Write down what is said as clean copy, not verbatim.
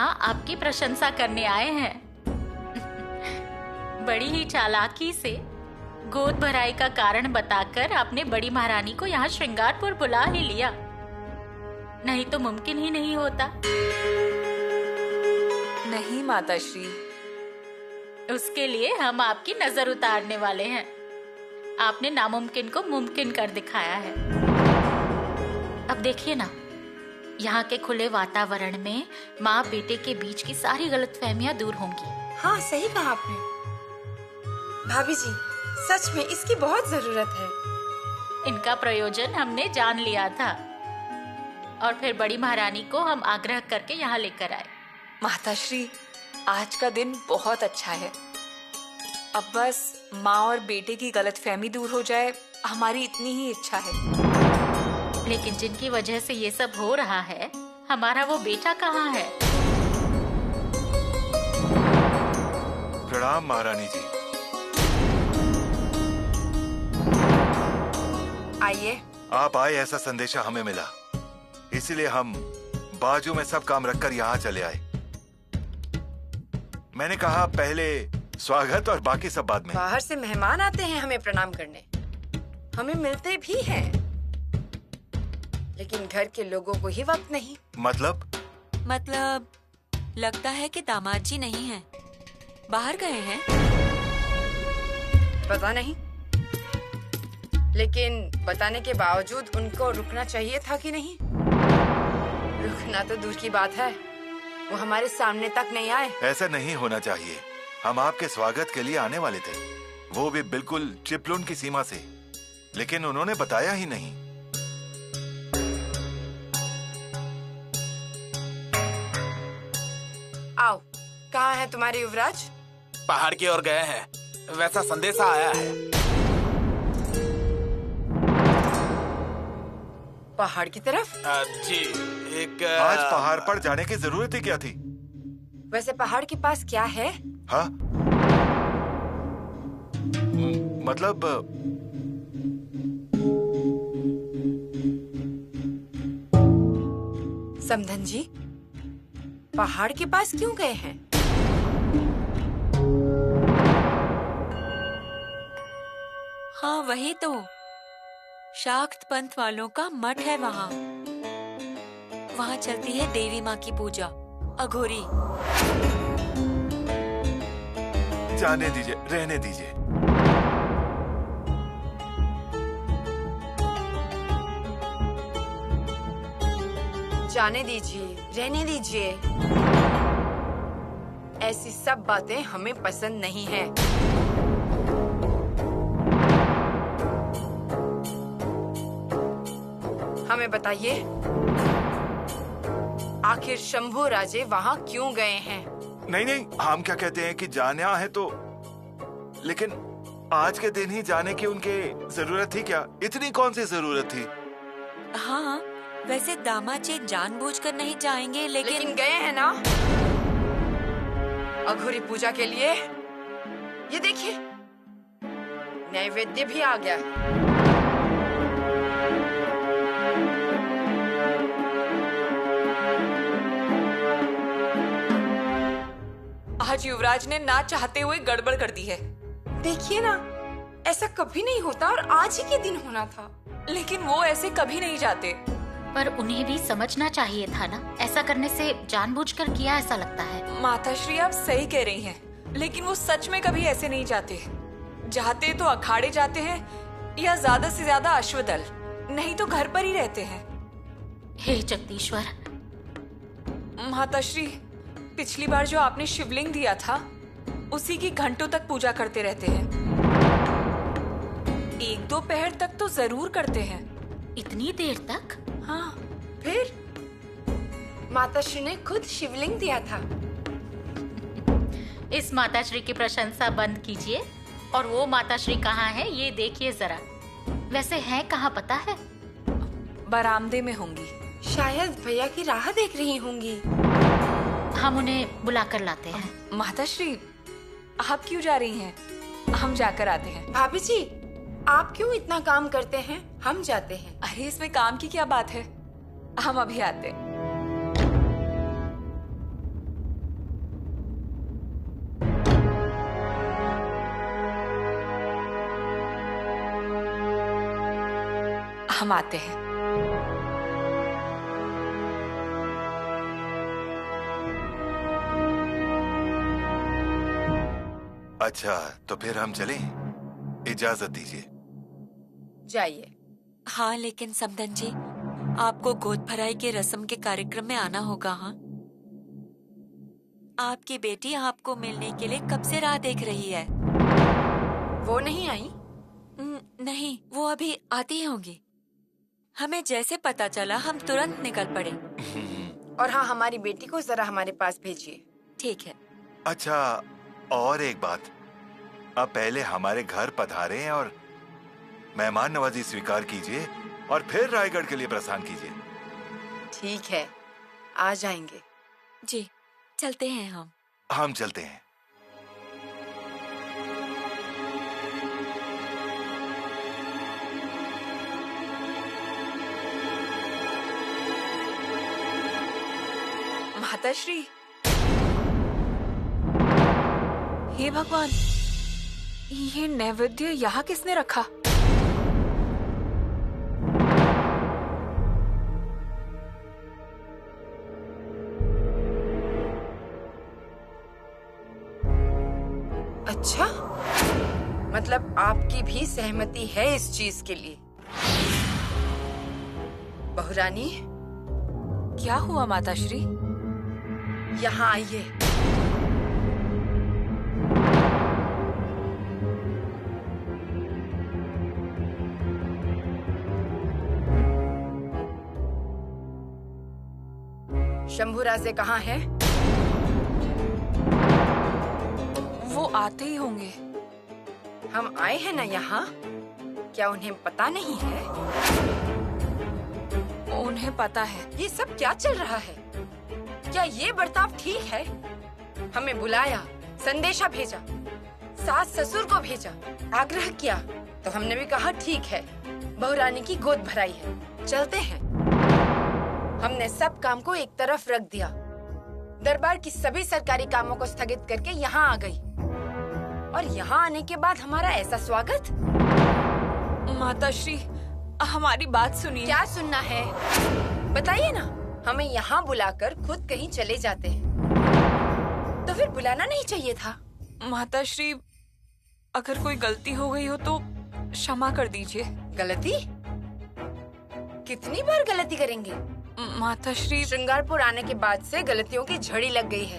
आपकी प्रशंसा करने आए हैं। बड़ी ही चालाकी से गोद भराई का कारण बताकर आपने बड़ी महारानी को यहाँ श्रृंगारपुर बुला ही लिया, नहीं तो मुमकिन ही नहीं होता। नहीं माताश्री, उसके लिए हम आपकी नजर उतारने वाले हैं। आपने नामुमकिन को मुमकिन कर दिखाया है। अब देखिए ना, यहाँ के खुले वातावरण में माँ बेटे के बीच की सारी गलतफहमियां दूर होंगी। हाँ, सही कहा आपने। भाभी जी, सच में इसकी बहुत जरूरत है। इनका प्रयोजन हमने जान लिया था और फिर बड़ी महारानी को हम आग्रह करके यहाँ लेकर आए। माताश्री, आज का दिन बहुत अच्छा है। अब बस माँ और बेटे की गलतफहमी दूर हो जाए, हमारी इतनी ही इच्छा है। लेकिन जिनकी वजह से ये सब हो रहा है, हमारा वो बेटा कहाँ है? प्रणाम महारानी जी। आइए। आप आए ऐसा संदेशा हमें मिला, इसीलिए हम बाजू में सब काम रखकर यहाँ चले आए। मैंने कहा पहले स्वागत और बाकी सब बाद में। बाहर से मेहमान आते हैं हमें प्रणाम करने, हमें मिलते भी हैं, लेकिन घर के लोगों को ही वक्त नहीं। मतलब लगता है कि दामाद जी नहीं हैं, बाहर गए हैं। पता नहीं, लेकिन बताने के बावजूद उनको रुकना चाहिए था कि नहीं? रुकना तो दूर की बात है, वो हमारे सामने तक नहीं आए। ऐसा नहीं होना चाहिए। हम आपके स्वागत के लिए आने वाले थे, वो भी बिल्कुल चिपलून की सीमा से, लेकिन उन्होंने बताया ही नहीं। आओ, कहाँ है तुम्हारे युवराज? पहाड़ की ओर गए हैं, वैसा संदेशा आया है। पहाड़ की तरफ? जी, एक आज पहाड़ पर जाने की जरूरत ही क्या थी? वैसे पहाड़ के पास क्या है? हाँ? मतलब समधन जी, पहाड़ के पास क्यों गए हैं? हाँ वही तो, शाक्त पंथ वालों का मठ है वहाँ। वहाँ चलती है देवी माँ की पूजा, अघोरी। जाने दीजिए, रहने दीजिए। जाने दीजिए, रहने दीजिए, ऐसी सब बातें हमें पसंद नहीं है। हमें बताइए, आखिर शंभू राजे वहाँ क्यों गए हैं? नहीं, हम क्या कहते हैं कि जाना है तो, लेकिन आज के दिन ही जाने की उनके जरूरत थी क्या? इतनी कौन सी जरूरत थी? हाँ, वैसे दामाद जी जानबूझकर नहीं जाएंगे, लेकिन गए हैं ना अघोरी पूजा के लिए। ये देखिए, नैवेद्य भी आ गया। आज युवराज ने ना चाहते हुए गड़बड़ कर दी है। देखिए ना, ऐसा कभी नहीं होता और आज ही के दिन होना था। लेकिन वो ऐसे कभी नहीं जाते। पर उन्हें भी समझना चाहिए था ना, ऐसा करने से जानबूझकर किया ऐसा लगता है। माताश्री, आप सही कह रही हैं, लेकिन वो सच में कभी ऐसे नहीं जाते। जाते तो अखाड़े जाते हैं या ज्यादा से ज्यादा अश्वदल, नहीं तो घर पर ही रहते हैं। हे जगदीश्वर। माताश्री, पिछली बार जो आपने शिवलिंग दिया था, उसी की घंटों तक पूजा करते रहते हैं। 1-2 पहर तक तो जरूर करते हैं। इतनी देर तक? हाँ। फिर माताश्री ने खुद शिवलिंग दिया था। इस माताश्री की प्रशंसा बंद कीजिए और वो माताश्री कहाँ है ये देखिए जरा। वैसे है कहाँ पता है? बरामदे में होंगी। शायद भैया की राह देख रही होंगी। हम उन्हें बुला कर लाते हैं। माताश्री, आप क्यों जा रही हैं? हम जाकर आते हैं। भाभी जी, आप क्यों इतना काम करते हैं? हम जाते हैं। अरे इसमें काम की क्या बात है, हम अभी आते हैं। हम आते हैं। अच्छा, तो फिर हम चलें? इजाजत दीजिए। जाइए। हाँ, लेकिन समधन जी, आपको गोद भराई के रस्म के कार्यक्रम में आना होगा। हाँ, आपकी बेटी आपको मिलने के लिए कब से राह देख रही है। वो नहीं आई? नहीं, वो अभी आती होंगी। हमें जैसे पता चला हम तुरंत निकल पड़े। और हाँ, हमारी बेटी को जरा हमारे पास भेजिए। ठीक है। अच्छा, और एक बात, अब पहले हमारे घर पधारें और मेहमान नवाजी स्वीकार कीजिए और फिर रायगढ़ के लिए प्रस्थान कीजिए। ठीक है, आ जाएंगे। जी, चलते हैं हम। हम चलते हैं। माताश्री, हे भगवान, ये नैवेद्य यहाँ किसने रखा? अच्छा, मतलब आपकी भी सहमति है इस चीज के लिए? बहुरानी, क्या हुआ माताश्री? यहाँ आइए। शंभू राजे कहाँ है? वो आते ही होंगे। हम आए हैं ना यहाँ, क्या उन्हें पता नहीं है? उन्हें पता है। ये सब क्या चल रहा है? क्या ये बर्ताव ठीक है? हमें बुलाया, संदेशा भेजा, सास ससुर को भेजा, आग्रह किया, तो हमने भी कहा ठीक है, बहुरानी की गोद भराई है, चलते हैं। हमने सब काम को एक तरफ रख दिया, दरबार की सभी सरकारी कामों को स्थगित करके यहाँ आ गई, और यहाँ आने के बाद हमारा ऐसा स्वागत। माताश्री, हमारी बात सुनिए। क्या सुनना है? बताइए ना। हमें यहाँ बुलाकर खुद कहीं चले जाते हैं, तो फिर बुलाना नहीं चाहिए था। माताश्री, अगर कोई गलती हो गई हो तो क्षमा कर दीजिए। गलती? कितनी बार गलती करेंगे? माताश्री, श्रृंगारपुर आने के बाद से गलतियों की झड़ी लग गई है।